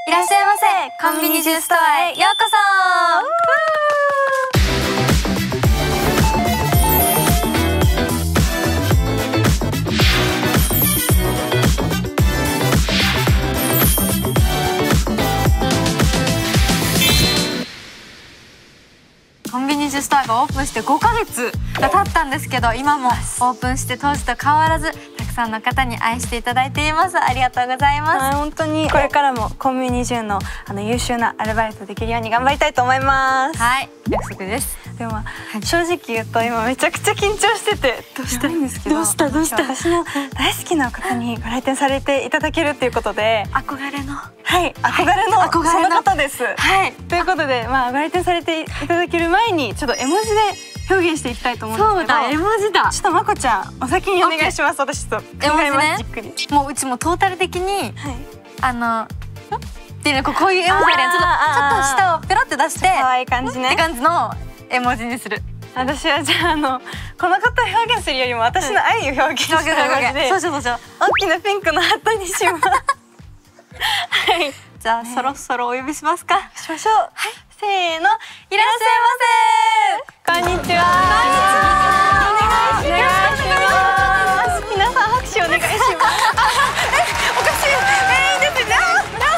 いらっしゃいませ。コンビニジューストアへようこそ。コンビニジューストアがオープンして5ヶ月が経ったんですけど、今もオープンして当時と変わらずたくさんの方に愛していただいています。ありがとうございます。本当にこれからもコンビニジューの優秀なアルバイトできるように頑張りたいと思います。はい、約束です。でも、正直言うと今めちゃくちゃ緊張しててどうしたいんですけど、どうした私の大好きな方にご来店されていただけるっていうことで、憧れの憧れのその方です。はい、ということでご来店されていただける前にちょっと絵文字で表現していきたいと思うんですけど。そうだ、絵文字だ。ちょっとまこちゃんお先にお願いします。私ちょっと考えます、じっくり。もううちもトータル的にっていうのこういう絵文字あるやん。ちょっと舌をペロって出して可愛い感じねって感じの絵文字にする。私はじゃあこの方を表現するよりも私の愛を表現した感じで、そうしようそうしよう。大きなピンクのハットにします。はい、じゃあそろそろお呼びしますか。しましょう。はい、せーの、いらっしゃいませ。こんにちは。お願いします。皆さん拍手お願いします。おかしい。いいですね。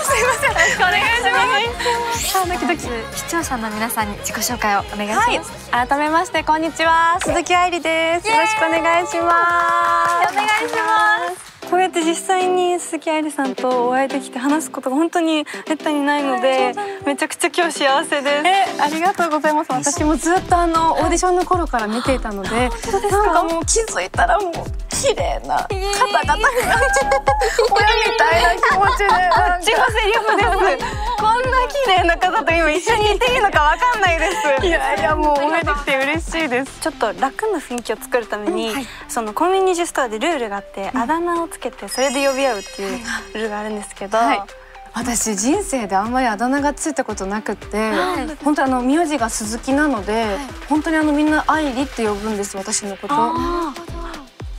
すいません。よろしくお願いします。ドキドキ。視聴者の皆さんに自己紹介をお願いします。改めましてこんにちは、鈴木愛理です。よろしくお願いします。お願いします。こうやって実際に鈴木愛理さんとお会いできて話すことが本当にめったにないので、めちゃくちゃ今日幸せです。ありがとうございます。私もずっとオーディションの頃から見ていたので、なんかもう気づいたらもう綺麗な方々が親みたいな気持ちで。自己セリフです。こんな綺麗な方と今一緒にいていいのかわかんないです。いやいや、もうお会いできて嬉しいです。ちょっと楽な雰囲気を作るために、そのコンビニジューストアでルールがあって、あだ名をつけてそれで呼び合うっていうルールがあるんですけど、私人生であんまりあだ名がついたことなくって、本当名字が鈴木なので、本当にみんな愛理って呼ぶんです、私のこと。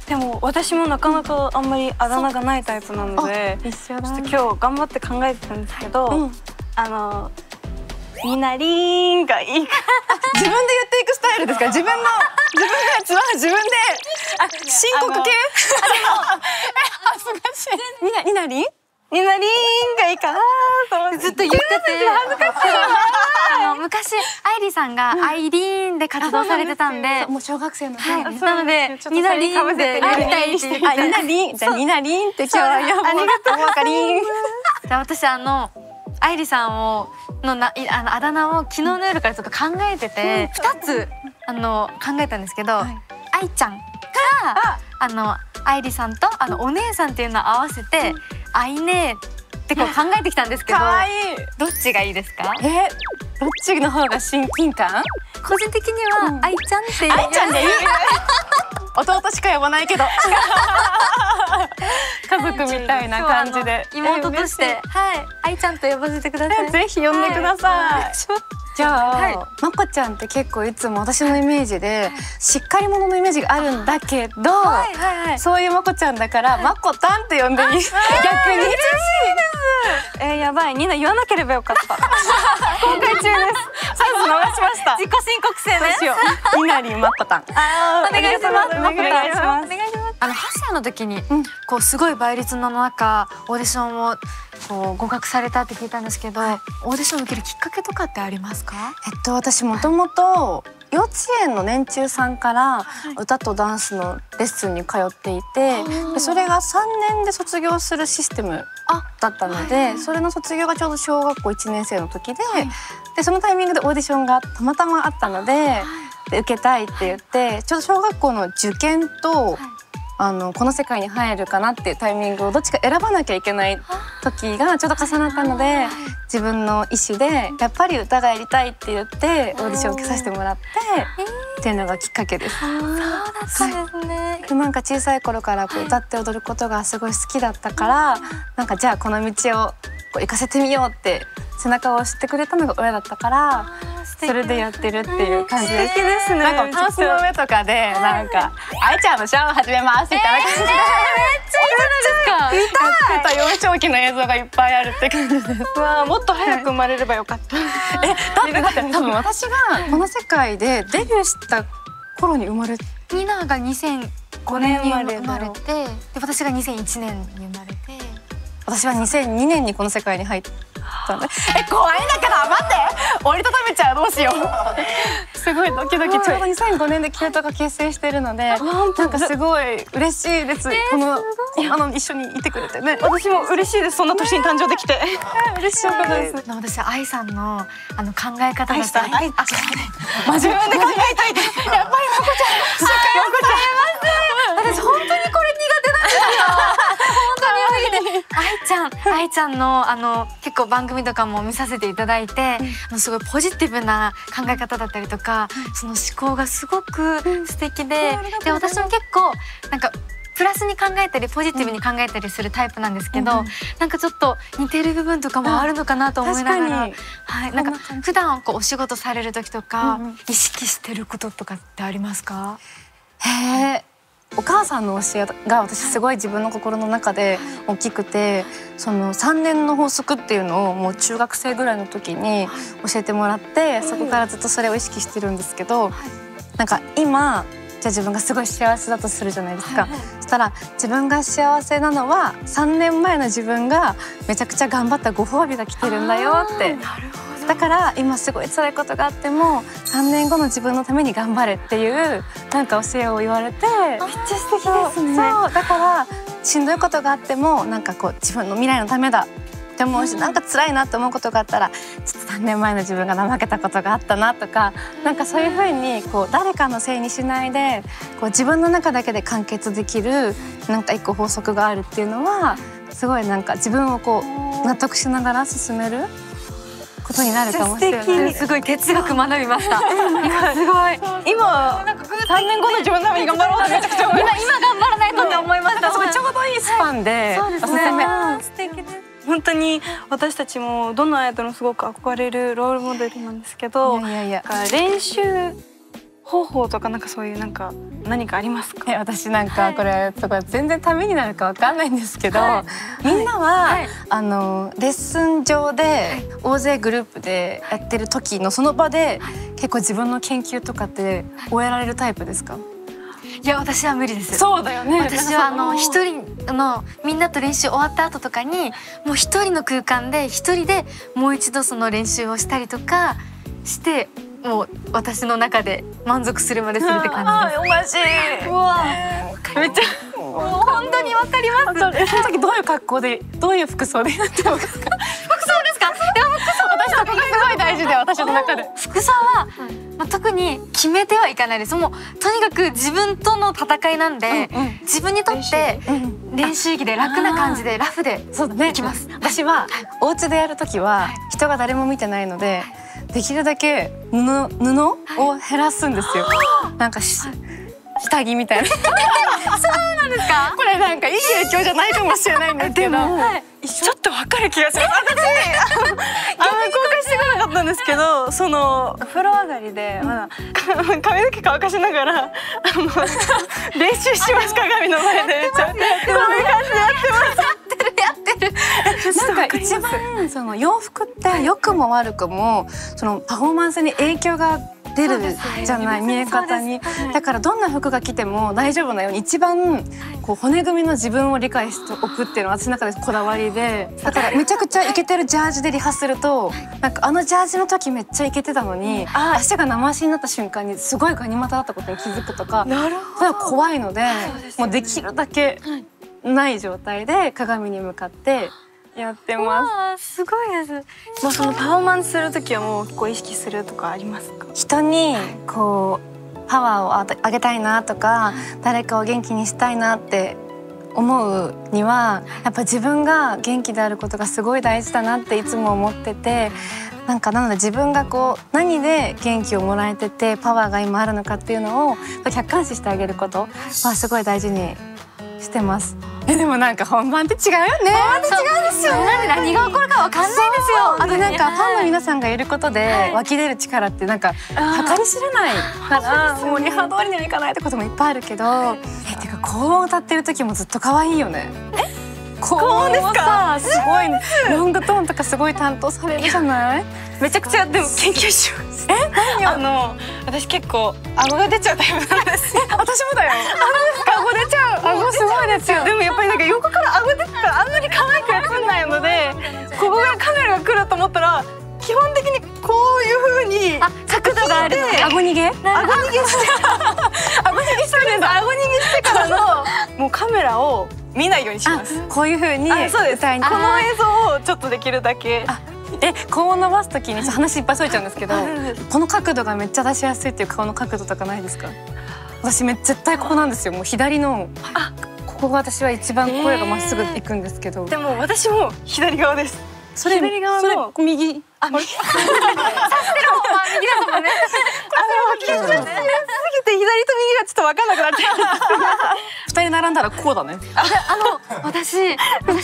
でも私もなかなかあんまりあだ名がないタイプなので、一緒だ。ちょっと今日頑張って考えてたんですけど、みなりーんがいいか。自分で言っていくスタイルですか？自分のやつは自分で申告系？恥ずかしい。になりん？になりーんがいいかなと思ってずっと言ってて恥ずかしい。昔愛理さんがアイリーンで活動されてたんで、もう小学生のなのでニナリーンでやりたいって言って、ニナリン、じゃあニナリンって今日は呼ぼう。ありがとう、わかりん。じゃあ私愛理さんのあだ名を昨日の夜からちょっと考えてて、2つ考えたんですけど、愛ちゃんか愛理さんとお姉さんっていうのを合わせて愛ねってこう考えてきたんですけど、どっちがいいですか？どっちの方が親近感？個人的には愛ちゃんっていう。愛ちゃんでいい。弟しか呼ばないけど。家族みたいな感じで。妹として愛ちゃんと呼ばせてください。ぜひ呼んでください。じゃあまこちゃんって結構いつも私のイメージでしっかり者のイメージがあるんだけど、そういうまこちゃんだからまこたんって呼んでいい？逆に。やばい、ニナ言わなければよかった。公開中です。チャンス逃しました。自己申告制ね。になりまこたん。お願いします。お願いします。8歳の時にこうすごい倍率の中オーディションをこう合格されたって聞いたんですけど、オーディションを受けるきっかけとかってありますか？私もともと幼稚園の年中さんから歌とダンスのレッスンに通っていて、それが3年で卒業するシステムだったので、それの卒業がちょうど小学校1年生の時で、そのタイミングでオーディションがたまたまあったので、受けたいって言って、ちょうど小学校の受験とこの世界に入るかなっていうタイミングをどっちか選ばなきゃいけない時がちょうど重なったので、自分の意思でやっぱり歌がやりたいって言ってオーディションを受けさせてもらってっていうのがきっかけです。そうだったんですね。なんか小さい頃から歌って踊ることがすごい好きだったから、なんかじゃあこの道を行かせてみようって背中を押してくれたのが親だったから、それでやってるっていう感じです。素敵ですね。なんかタンスの上とかでなんか愛ちゃんのシャワー始めますみたいな感じで、めっちゃいいじゃないですか。やってた幼少期の映像がいっぱいあるって感じです。わあ、もっと早く生まれればよかった。だって多分私がこの世界でデビューした頃に生まれて、ニナが2005年に生まれて、で私が2001年に生まれて、私は2002年にこの世界に入ったんで、怖いんだけど待って、折りたためちゃう、どうしよう。すごいドキドキ。ちょうど2005年でキュートが結成してるので、なんかすごい嬉しいです。この一緒にいてくれてね。私も嬉しいです。そんな年に誕生できて。嬉しいです。私は愛さんの考え方だったり、自分で考えといて。やっぱりまこちゃん。しっかりまこちゃん。私本当にこれ苦手なんですよ。本当に愛ちゃんの結構番組とかも見させていただいて、すごいポジティブな考え方だったりとか、その思考がすごく素敵で、私も結構なんかプラスに考えたりポジティブに考えたりするタイプなんですけど、なんかちょっと似てる部分とかもあるのかなと思いながら、はい、なんか普段お仕事される時とか意識してることとかってありますか？お母さんの教えが私すごい自分の心の中で大きくて、その3年の法則っていうのをもう中学生ぐらいの時に教えてもらって、そこからずっとそれを意識してるんですけど、なんか今じゃあ自分がすごい幸せだとするじゃないですか。そしたら自分が幸せなのは3年前の自分がめちゃくちゃ頑張ったご褒美が来てるんだよって。だから今すごい辛いことがあっても3年後の自分のために頑張れっていうなんか教えを言われて、めっちゃ素敵ですね。そうだからしんどいことがあってもなんかこう自分の未来のためだって思うし、なんか辛いなって思うことがあったらちょっと3年前の自分が怠けたことがあったなとか、なんかそういう風にこう誰かのせいにしないでこう自分の中だけで完結できるなんか一個法則があるっていうのはすごいなんか自分をこう納得しながら進めることになるかもしれない。すごい哲学学びました。すごい。今3年後の自分のために頑張ろうってめちゃくちゃ思います。今頑張らないとって思いました。ちょうどいいスパンでおすすめ。素敵です。本当に私たちもどのアイドルもすごく憧れるロールモデルなんですけど、練習方法とかなんかそういうなんか何かありますか？私なんかこれとか全然ためになるかわかんないんですけど、みんなはレッスン上で大勢グループでやってる時のその場で結構自分の研究とかって終えられるタイプですか？いや私は無理です。そうだよね。私は一人みんなと練習終わった後とかにもう一人の空間で一人でもう一度その練習をしたりとかして、もう私の中で満足するまでするって感じです。マジ。うわ。めっちゃ本当にわかります。その時どういう格好でどういう服装でやってますか？服装ですか？でも私そこがすごい大事で、私の中で。服装は、特に決めてはいかないです。もうとにかく自分との戦いなんで、自分にとって練習着で楽な感じでラフでいきます。私はお家でやる時は人が誰も見てないので、できるだけ布を減らすんですよ。なんか下着みたいな。そうなんですか？これなんかいい影響じゃないかもしれないんですけど、ちょっとわかる気がします。私公開してこなかったんですけど、その風呂上がりでまだ髪の毛乾かしながら練習します。鏡の前でこういう感じでやってます。なんか一番その洋服って良くも悪くもそのパフォーマンスに影響が出るじゃない、見え方に。だからどんな服が着ても大丈夫なように一番こう骨組みの自分を理解しておくっていうのは私の中でこだわりで、だからめちゃくちゃイケてるジャージでリハすると、なんかジャージの時めっちゃイケてたのに足が生足になった瞬間にすごいガニ股だったことに気づくとか、それは怖いので、もうできるだけない状態で鏡に向かってやってます。すごいです。もうそのパフォーマンスする時はもうこう意識するとかありますか？人にこうパワーをあげたいなとか、誰かを元気にしたいなって思うにはやっぱ自分が元気であることがすごい大事だなっていつも思ってて、なので自分がこう何で元気をもらえててパワーが今あるのかっていうのを客観視してあげることはすごい大事にしてます。でもなんか本番って違うよね。本番って違うんですよ。何が起こるかわかんないですよ。あとなんかファンの皆さんがいることで湧き出る力ってなんか計り知れないからもうリハ通りにはいかないってこともいっぱいあるけど、てか高音歌ってる時もずっと可愛いよね。高音ですか？すごいロングトーンとかすごい担当されるじゃない？めちゃくちゃでも研究します。私結構顎が出ちゃうタイプなんです。私もだよ。顎出ちゃう。顎すごいですよ。でもやっぱりなんか横から顎出てたらあんまり可愛く映んないので、ここがカメラが来ると思ったら基本的にこういう風に角度がある。顎逃げ？顎逃げしてからのもうカメラを見ないようにします。こういう風にそうです。この映像をちょっとできるだけ。顔を伸ばすときに話いっぱいそれちゃうんですけど、この角度がめっちゃ出しやすいっていう顔の角度とかないですか？私絶対ここなんですよ。もう左のここが私は一番声がまっすぐいくんですけど。でも私も左側です。左側の右。右だとね。緊張しすぎて左と右がちょっと分かんなくなっちゃう。二人並んだらこうだね。私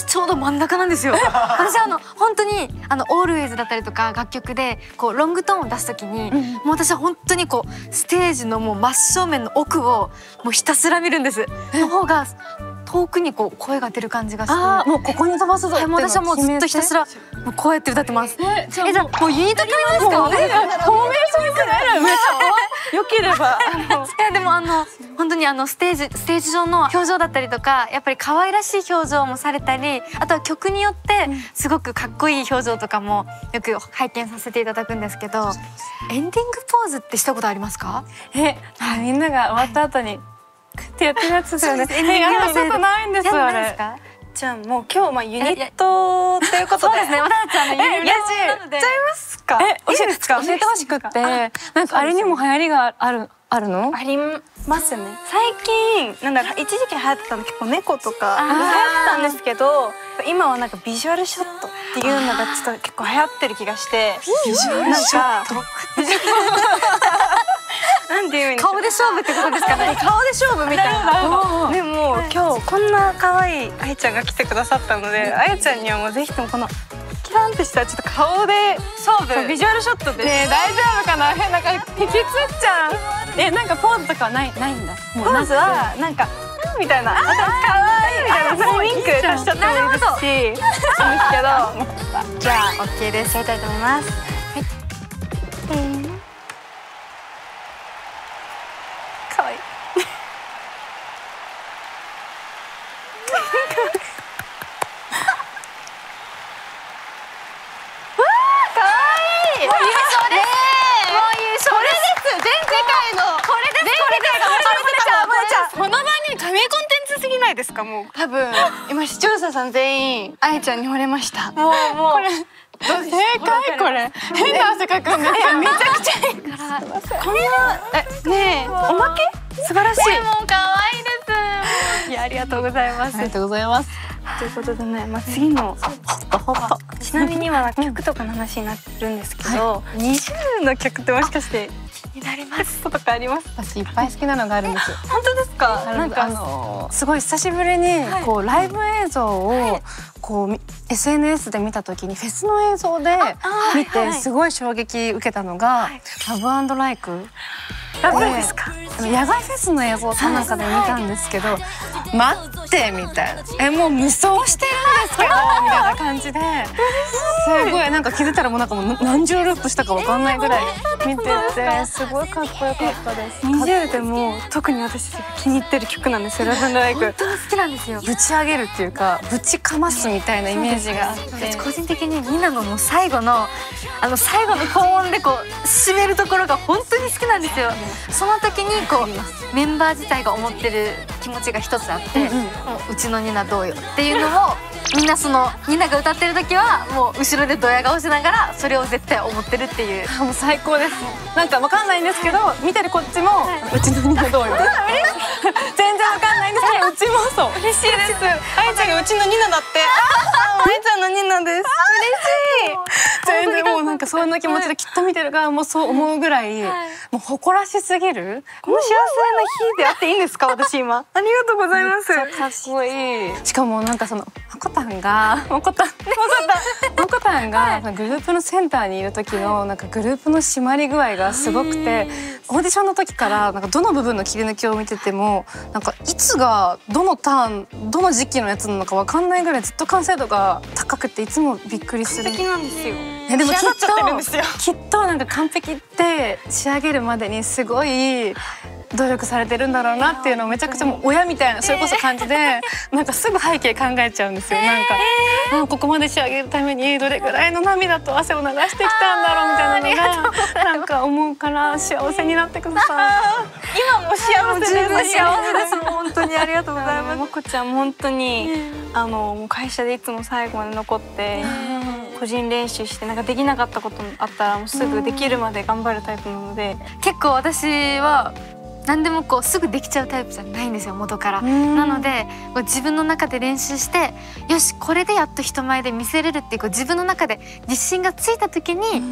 ちょうど真ん中なんですよ。私本当にオールウェイズだったりとか楽曲でこうロングトーンを出すときに、もう私は本当にこうステージのもう真正面の奥をもうひたすら見るんです。の方が遠くにこう声が出る感じがして、もうここに飛ばすぞっていうのを私はもうずっとひたすらもうこうやって歌ってます。じゃあもうユニット組みますか？フォーメーションくらいよければ。いやでも本当にステージ上の表情だったりとか、やっぱり可愛らしい表情もされたり、あとは曲によってすごくかっこいい表情とかもよく拝見させていただくんですけど、エンディングポーズってしたことありますか？みんなが終わった後にってやってるやつだよね。やったことないんですあれ。じゃあもう今日ユニットということで。そうですね。私たちユニットなので。やっちゃいますか？教えてほしくって、なんかあれにも流行りがあるの？ありますね。最近一時期流行ってたの結構猫とか流行ってたんですけど、今はなんかビジュアルショットっていうのがちょっと結構流行ってる気がして、ビジュアルショット。なんていう顔で勝負ってことですかね。顔で勝負みたいな。でも今日こんな可愛いあやちゃんが来てくださったので、あやちゃんにはもうぜひともこのキランってしたちょっと顔で勝負、ビジュアルショットで。ねえ大丈夫かな？変な引きつっちゃう。なんかポーズとかはないんだ。ポーズはなんかみたいな、可愛いみたいな、それウィンク足しちゃってもいいですし、いいんですけど。じゃあ OK です。やりたいと思います。はい。可愛い。この番組神コンテンツすぎないですか？もう多分今視聴者さん全員あやちゃんに惚れました。もうこれ正解これ変な汗かくんですよ。めちゃくちゃいいから。こんなねえおまけ素晴らしい。もう可愛いです。いやありがとうございます。ありがとうございます。ということでね、次のちなみに今曲とかの話になってるんですけど、20の曲ってもしかして気になりますとかあります？私いっぱい好きなのがあるんですよ。本当ですか？なんかすごい久しぶりにこうライブ映像をこう SNS で見た時にフェスの映像で見てすごい衝撃受けたのがラブ&ライク。ラブですか？野外フェスの映像かなんかで見たんですけど、待ってみたいな、もう無双してるんですけどみたいな感じで、すごいなんか気づいたらもう何十ループしたかわかんないぐらい見てて、すごいかっこよかったです。20でも特に私が気に入ってる曲なんですよ、ラブ&ライク。本当に好きなんですよ。ぶち上げるっていうかぶちかますみたいなイメージがあって、個人的にニナの最後の高音でこう締めるところが本当に好きなんですよ。その時にこうメンバー自体が思ってる気持ちが一つあって、もううちのニナどうよっていうのをみんなニナが歌ってる時はもう後ろでドヤ顔しながらそれを絶対思ってるっていう。もう最高です。なんかわかんないんですけど、見てるこっちもうちのニナどうよ全然わかんないんですけど、うちもそう嬉しいです。あやちゃんがうちのニナだって。あやちゃんのニナです。嬉しい。全然もうなんかそんな気持ちできっと見てる側もそう思うぐらい、もう誇らしすぎる。この幸せな日であっていいんですか私今。ありがとうございます。かっこいい。しかもなんかそのまこたんがグループのセンターにいる時のなんかグループの締まり具合がすごくて、オーディションの時からなんかどの部分の切り抜きを見ててもなんかいつがどのターンどの時期のやつなのかわかんないぐらいずっと完成度が高くていつもびっくりする。完璧なんですよ。でもきっとなんか完璧って仕上げるまでにすごい努力されてるんだろうなっていうのをめちゃくちゃもう親みたいなそれこそ感じでなんかすぐ背景考えちゃうんですよ。なんかここまで仕上げるためにどれぐらいの涙と汗を流してきたんだろうみたいなのがなんか思うから幸せになってください。今も幸せです。幸せです。本当にありがとうございます。まこちゃん本当にもう会社でいつも最後まで残って個人練習してなんかできなかったことあったらもうすぐできるまで頑張るタイプなので、結構私は何でもこうすぐできちゃうタイプじゃないんですよ元から。なのでこう自分の中で練習してよしこれでやっと人前で見せれるっていうこう自分の中で自信がついた時に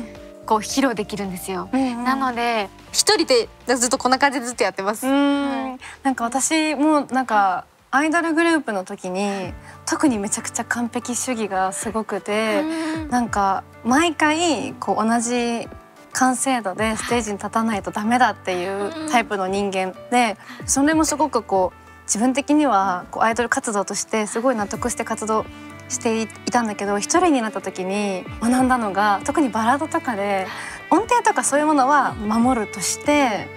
こう披露できるんですよ。なので一人でずっとこんな感じでずっとやってます。なんか私もなんかアイドルグループの時に特にめちゃくちゃ完璧主義がすごくて、なんか毎回こう同じ完成度でステージに立たないとダメだっていうタイプの人間で、それもすごくこう自分的にはこうアイドル活動としてすごい納得して活動していたんだけど、一人になった時に学んだのが特にバラードとかで音程とかそういうものは守るとして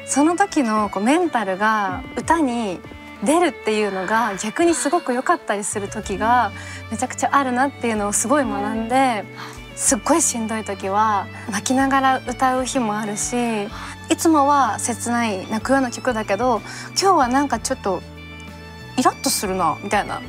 その時のこうメンタルが歌に出るっていうのが逆にすごく良かったりする時がめちゃくちゃあるなっていうのをすごい学んで、すっごいしんどい時は泣きながら歌う日もあるし、いつもは切ない泣くような曲だけど今日はなんかちょっとイラッとするなみたいな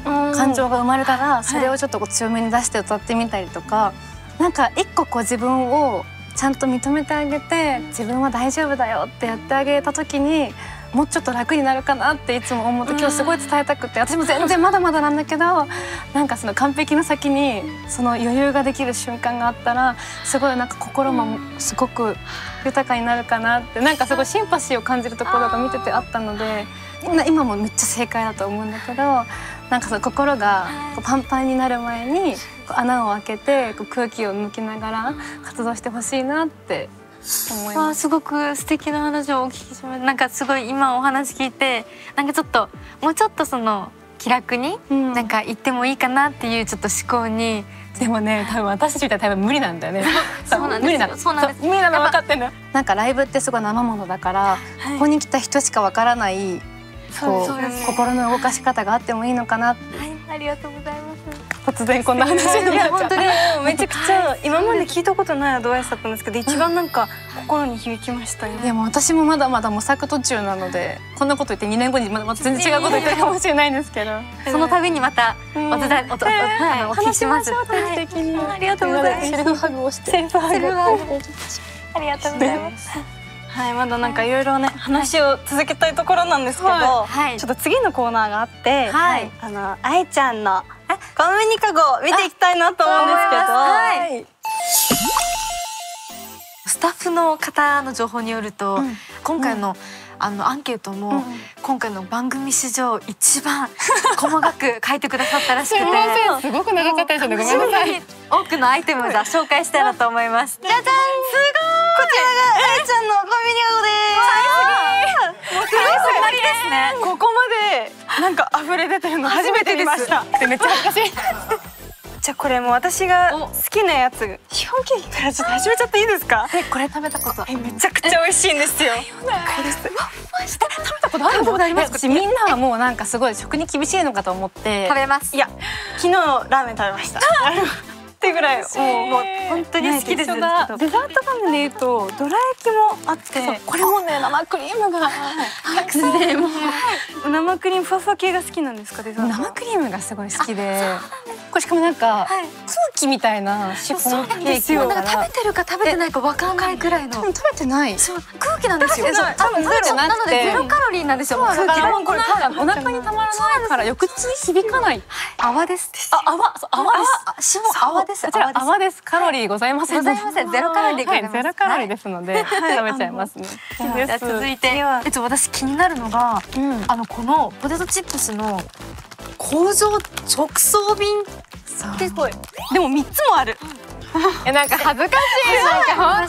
感情が生まれたらそれをちょっとこう強めに出して歌ってみたりとか、なんか一個こう自分をちゃんと認めてあげて自分は大丈夫だよってやってあげた時にもうちょっと楽になるかなっていつも思って、今日すごい伝えたくて、私も全然まだまだなんだけどなんかその完璧の先にその余裕ができる瞬間があったらすごいなんか心もすごく豊かになるかなって、なんかすごいシンパシーを感じるところが見ててあったので、今もめっちゃ正解だと思うんだけど、なんかその心がこうパンパンになる前にこう穴を開けてこう空気を抜きながら活動してほしいなって思います。すごく素敵な話をお聞きしました。なんかすごい今お話聞いてなんかちょっともうちょっとその気楽になんか言ってもいいかなっていうちょっと思考に、でもね多分私たちみたいに多分無理なんだよね。そうなんですよ。そうなんです。無理なの分かってんの。なんかライブってすごい生ものだから、ここに来た人しか分からないこう心の動かし方があってもいいのかなって。ありがとうございます。突然こんな話になっちゃう。本当にめちゃくちゃ今まで聞いたことないアドバイスだったんですけど、一番なんか心に響きましたね。でも私もまだまだ模索途中なので、こんなこと言って2年後にまた全然違うこと言ってるかもしれないんですけど、その度にまたお聞きします。定期的に。ありがとうございます。セルフハグをして。セルフハグ。ありがとうございます。はい、まだなんかいろいろね話を続けたいところなんですけど、ちょっと次のコーナーがあって、愛ちゃんのコンビニカゴを見ていきたいなと思うんですけど、スタッフの方の情報によると、今回のアンケートも今回の番組史上一番細かく書いてくださったらしくて、すごく長かったですよね。ごめんなさい。多くのアイテムが紹介したいなと思います。じゃじゃん、すごい。こちらが愛ちゃんのコンビニカゴです。もうすごいですね。ここまでなんか溢れ出てるの初めて見ました。めっちゃ恥ずかしい。じゃあこれも私が好きなやつ、シフォンケーキからちょっと始めちゃっていいですか？これ食べたことめちゃくちゃ美味しいんですよ。食べたことあるの？私みんなはもうなんかすごい食に厳しいのかと思って食べます。いや昨日ラーメン食べました。ってぐらいもう本当に好きです。デザート画面で言うとどら焼きもあって、これもね生クリームが生クリームふわふわ系が好きなんですか？デザート生クリームがすごい好きで、これしかもなんか空気みたいなシフォンケーキだから、食べてるか食べてないか分かんないくらいの。食べてない。そう空気なんですよ。多分食べてなくて、なのでゼロカロリーなんですよ。空気これお腹にたまらないから翌日に響かない。泡です。泡です。泡です。こちら泡です。カロリーございません。ございません。ゼロカロリーでございます。ゼロカロリーですので食べちゃいますね。じゃあ続いて、私気になるのが、このポテトチップスの工場直送便ってでも3つもある。なんか恥ずかしい。なんか本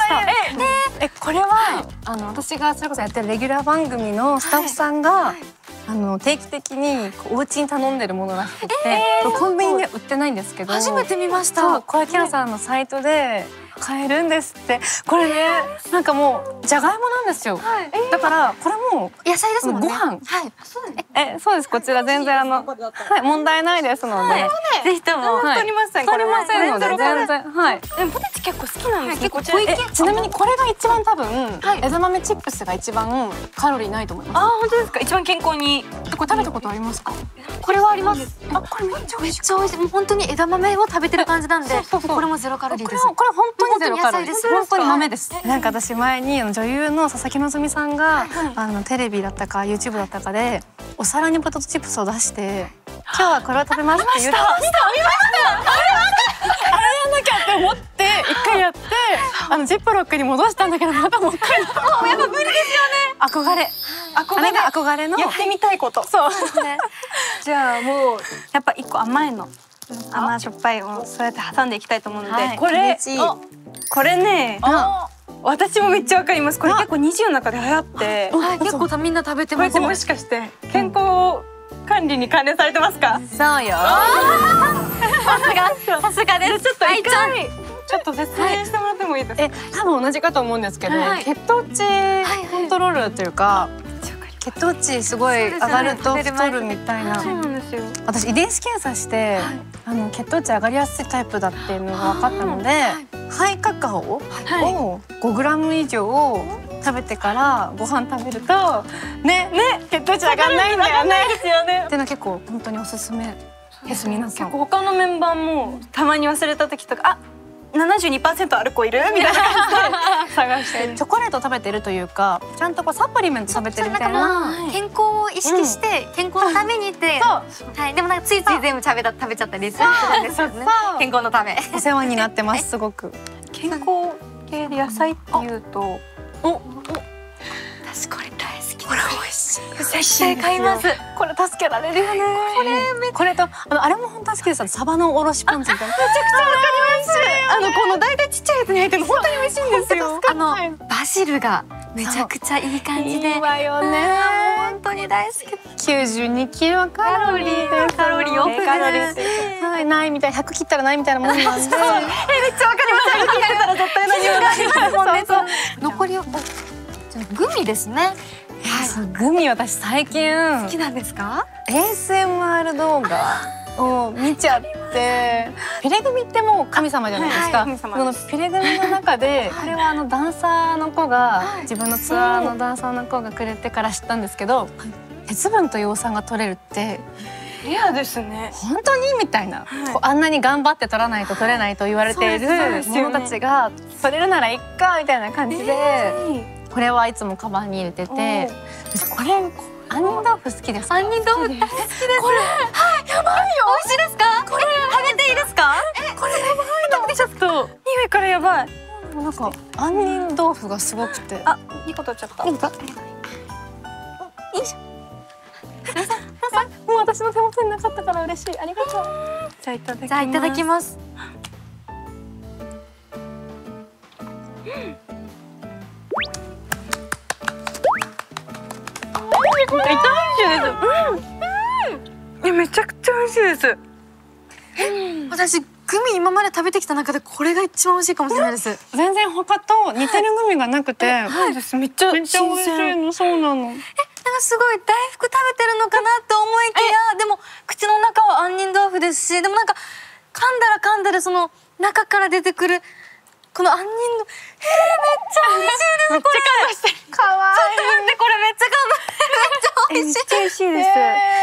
当にこれは私がそれこそやってるレギュラー番組のスタッフさんが定期的にお家に頼んでるものらしくて、コンビニで売ってないんだけど、初めて見ました。小焼き屋さんのサイトで買えるんですって。これね、なんかもうじゃがいもなんですよ。だからこれも野菜ですもんね。ご飯。はい。そうです。こちら全然問題ないですので、ぜひとも取りません。取りませんので全然はい。でもポテチ結構好きなんですね。こちら。ちなみにこれが一番多分枝豆チップスが一番カロリーないと思います。あ、本当ですか。一番健康に。これ食べたことありますか？これはあります。これめっちゃ美味しい。もう本当に枝豆を食べてる感じなんで、これもゼロカロリーです。これ本当にゼロカロリーです。本当に豆です。です。なんか私前に女優の佐々木希さんがテレビだったか YouTube だったかでお皿にポテトチップスを出して今日はこれを食べますって言って、あれやんなきゃって思って一回やってジップロックに戻したんだけどまたもう一回やっぱ無理ですよね。憧れあれが憧れのやってみたいこと。そうじゃあもうやっぱ一個甘いの甘しょっぱいをそうやって挟んでいきたいと思うので、これね私もめっちゃわかります。これ結構20の中で流行って結構みんな食べてます。これもしかして健康管理に関連されてますか？そうよ。さすがです。ちょっと一回ちょっと説明してもらってもいいですか？多分同じかと思うんですけど、血糖値コントロールというか血糖値すごい上がると太るみたいな。そうなんですよ。私遺伝子検査して血糖値上がりやすいタイプだっていうのが分かったので、ハイカカオを5グラム以上食べてからご飯食べるとね血糖値上がらないんだよね。っていうの結構本当におすすめです皆さん。結構他のメンバーもたまに忘れた時とか72% アルコールみたいな感じで探してチョコレート食べてるというかちゃんとサプリメント食べてるみたいな。健康を意識して健康のためにってでもなんかついつい全部食べちゃったりするんですよね。健康のためお世話になってますすごく。健康系で野菜っていうと私これ大好き。これ美味しい。絶対買います。これ助けられるよね。これとあれも本当好きです。サバのおろしポン酢みたいな。めちゃくちゃわかります。この大体ちっちゃいやつに入ってるの本当に美味しいんですよ。バジルがめちゃくちゃいい感じで。いいわよね。本当に大好き。92キロカロリーです。カロリーオフです。はい、ないみたいな100切ったらないみたいなもんなんで。めっちゃわかります。100切ってたら絶対何もないですもんね。残りをグミですね。グミ私最近好きなんですか？ASMR 動画を見ちゃってピレグミってもう神様じゃないですか。このピレグミの中でこれはダンサーの子が自分のツアーのダンサーの子がくれてから知ったんですけど、鉄分と葉酸が取れるってレアですね。本当にみたいな、あんなに頑張って取らないと取れないと言われているものたちが取れるならいっかみたいな感じで。これはいつもカバンに入れてて、これ杏仁豆腐好きですか？杏仁豆腐大好きです。これやばいよ。美味しいですか？これ食べていいですか？これやばいの。ちょっと匂いからやばい。なんか杏仁豆腐がすごくて。2個取っちゃった。いいか？よいしょ。もう私の手元になかったから嬉しい。ありがとう。じゃあいただきます。じゃあいただきます。めちゃくちゃ美味しいです。私グミ今まで食べてきた中でこれが一番美味しいかもしれないです。全然他と似てるグミがなくて、はいです。めっちゃ美味しいの。そうなの。なんかすごい大福食べてるのかなと思いきや、でも口の中は杏仁豆腐ですし、でもなんか噛んだらその中から出てくるこの杏仁のめっちゃ美味しいです。めっちゃ感動してる。可愛い。ちょっと待ってこれめっちゃ感動。めっちゃ美味しい。めっちゃ美味しいです。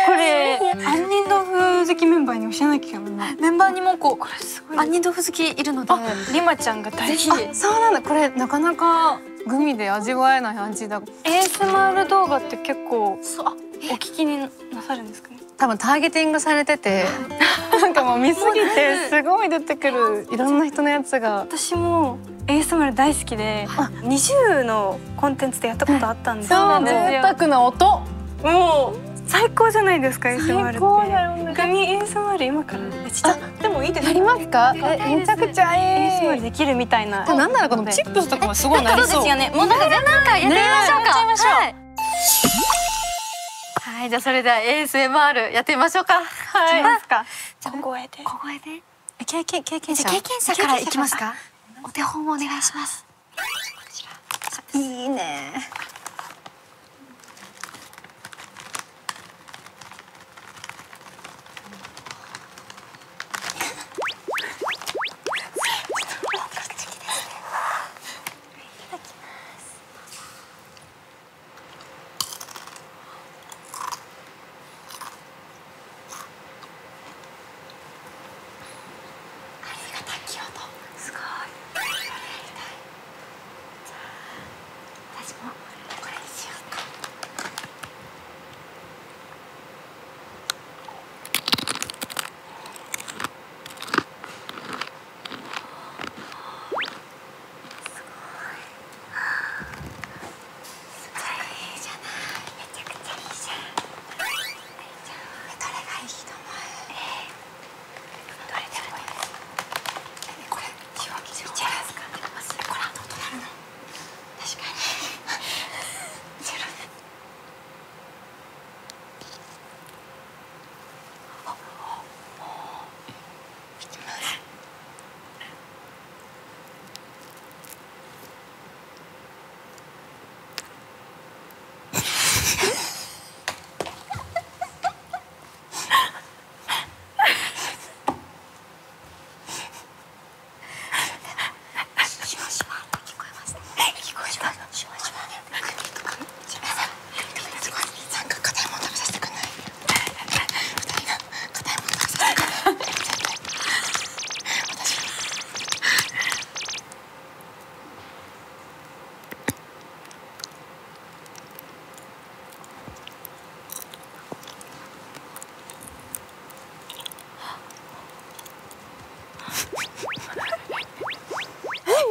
これ杏仁豆腐好きメンバーに教えなきゃな。メンバーにもこれすごい杏仁豆腐好きいるので、リマちゃんが大好き。そうなんだ。これなかなかグミで味わえない味だ。ASMR 動画って結構お聞きになさるんですかね。多分ターゲティングされててなんかもう見すぎてすごい出てくるいろんな人のやつが。私も ASMR 大好きで、20のコンテンツでやったことあったんですよ。そう、贅沢な音。もう最高じゃないですか ASMR って。最高だよね。グミ ASMR 今からしちゃってもいいですか？やりますか？めちゃくちゃいい。ASMR できるみたいな。なんならこのチップスとかもすごいなりそう。そうですよね。もうなんかやってみましょうか。はい。はい、じゃあそれでは ASMR やってみましょうか。はい。ますか。小声で。小声で。経験者。経験者からいきますか。お手本をお願いします。いいね。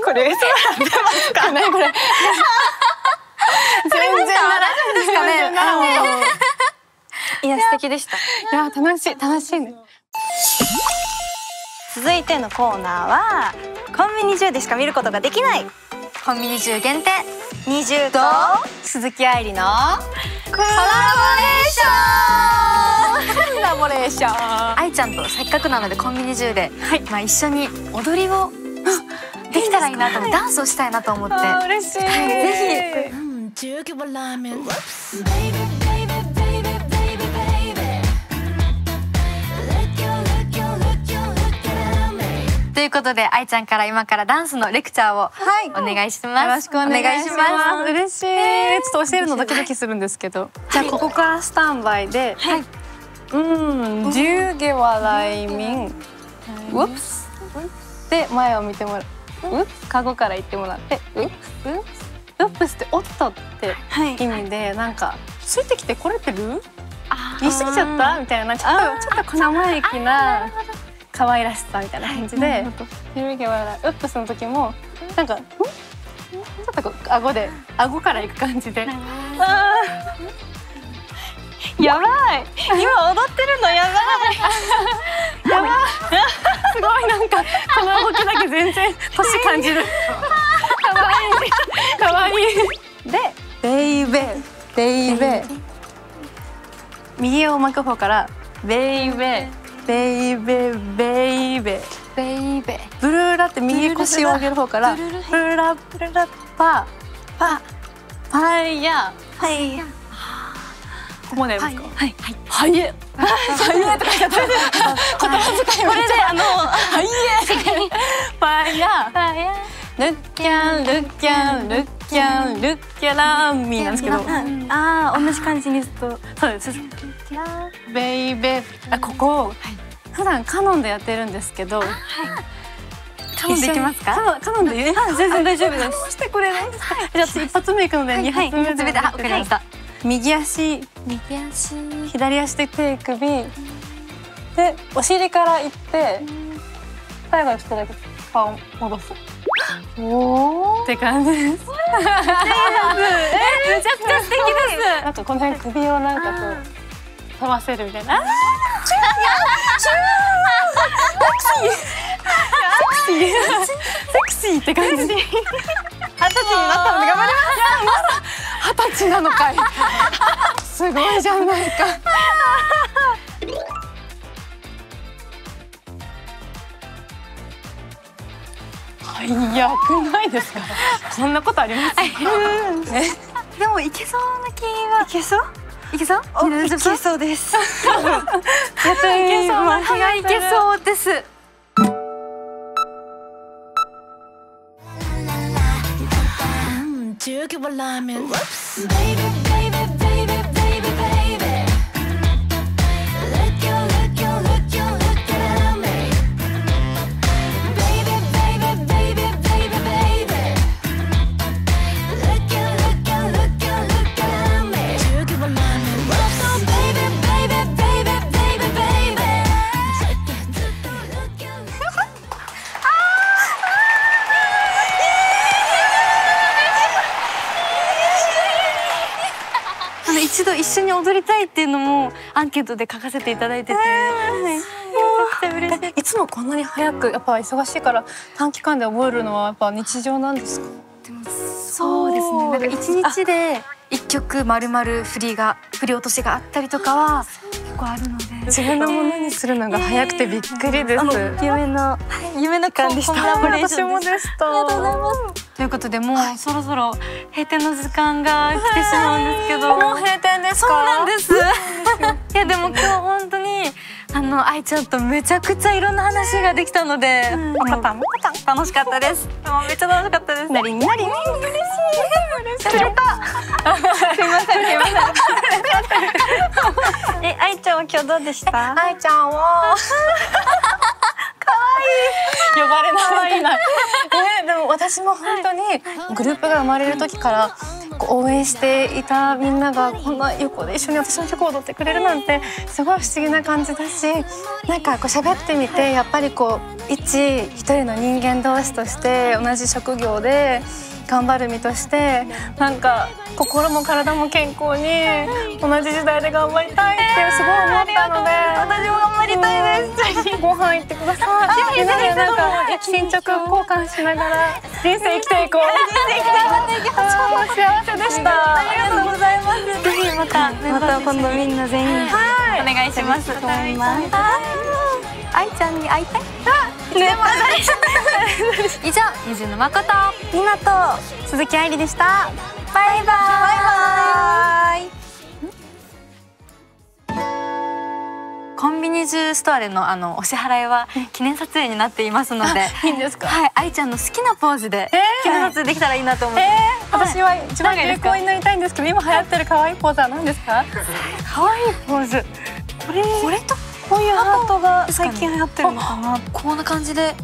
これ嘘なんでますか？何これ。全然ならないですかね。いや素敵でした。いや楽しいね。続いてのコーナーはコンビニ10でしか見ることができないコンビニ10限定20と鈴木愛理のコラコラボレーション。愛ちゃんとせっかくなのでコンビニ10で、まあ一緒に踊りをできたらいいなと思って、ダンスをしたいなと思って。嬉しい。ぜひ。ということで愛ちゃんから今からダンスのレクチャーをお願いします。よろしくお願いします。嬉しい。ちょっと教えるのドキドキするんですけど、じゃあここからスタンバイで、10ゲ笑いミン、ウップスで前を見てもらう。カゴから言ってもらって、ウップスっておっとって意味で、なんかついてきてこれてる？言い過ぎちゃったみたいな、ちょっと小生意気な可愛らしさみたいな感じで、10ゲ笑いウップスの時もなんかちょっとこう顎からいく感じで。やばい。今踊ってるのやばい。やばい。すごいなんかこの動きだけ全然年感じる。かわいい。で、ベイベー。右を巻く方からベイベー。ブルーラって右腰を上げる方からブルラパイヤ。ここまでやりますか？はい。はいえ。はいえとか言っちゃった。言葉遣いこれではいえ。パイヤ。ルッキャンルッキャラーミーなんですけど。同じ感じにずっと。そうです。ベイベー。ここ普段カノンでやってるんですけど。カノンできますか？カノンで全然大丈夫です。してくれないですか？じゃあ一発目いくので2発目で。わかりました。右足、左足で手首、でお尻からいって最後にちょっとだけ顔戻すって感じです。めちゃくちゃ素敵です。なんかこの辺首をなんかこう飛ばせるみたいな。セクシーって感じ。20歳になったので頑張ります。20歳なのかい。すごいじゃないか。最悪ないですか。こんなことあります。でもいけそうな気は。いけそう？いけそう？いけそうです。やっぱりいけそうな気がいけそうです。一度一緒に踊りたいっていうのもアンケートで書かせていただいてて、いつもこんなに早くやっぱ忙しいから短期間で覚えるのはやっぱ日常なんですか？でもそうですね。なんか一日で一曲丸々振り落としがあったりとかは結構あるので、自分のものにするのが早くてびっくりです。夢の感でした。私もでした。ありがとうございます。ということでもうそろそろ閉店の時間が来てしまうんですけど、もう閉店ですか？そうなんです。いやでも今日本当に愛ちゃんとめちゃくちゃいろんな話ができたので、楽しかったです。めっちゃ楽しかったです。嬉しい。すいません。愛ちゃんは今日どうでした？愛ちゃんは呼ばれない。でも私も本当にグループが生まれる時から応援していたみんながこんな横で一緒に私の曲を踊ってくれるなんてすごい不思議な感じだし、なんかこう喋ってみてやっぱりこう一人の人間同士として同じ職業で頑張る身としてなんか心も体も健康に同じ時代で頑張りたいってすごい思ったので、私も頑張りたいです。ご飯行ってください。みんなでなんか進捗交換しながら人生生きていこう。幸せでした。ありがとうございます。ぜひまた今度みんな全員お願いします。愛ちゃんに会いたい。以上、水野誠、みなと鈴木愛理でした。バイバイ。コンビニジュストアでのお支払いは記念撮影になっていますので、いいんですか？はい、愛ちゃんの好きなポーズで記念撮影できたらいいなと思って。私は一番流行になりたいんですけど、今流行ってる可愛いポーズは何ですか？可愛いポーズ。これとこういうハートが最近流行ってるのかな。こんな感じで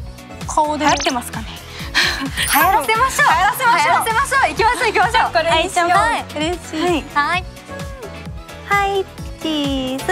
顔で流行ってますかね。流行らせましょう。行きましょう。これ愛ちゃんも嬉しい。はい。はい、チーズ。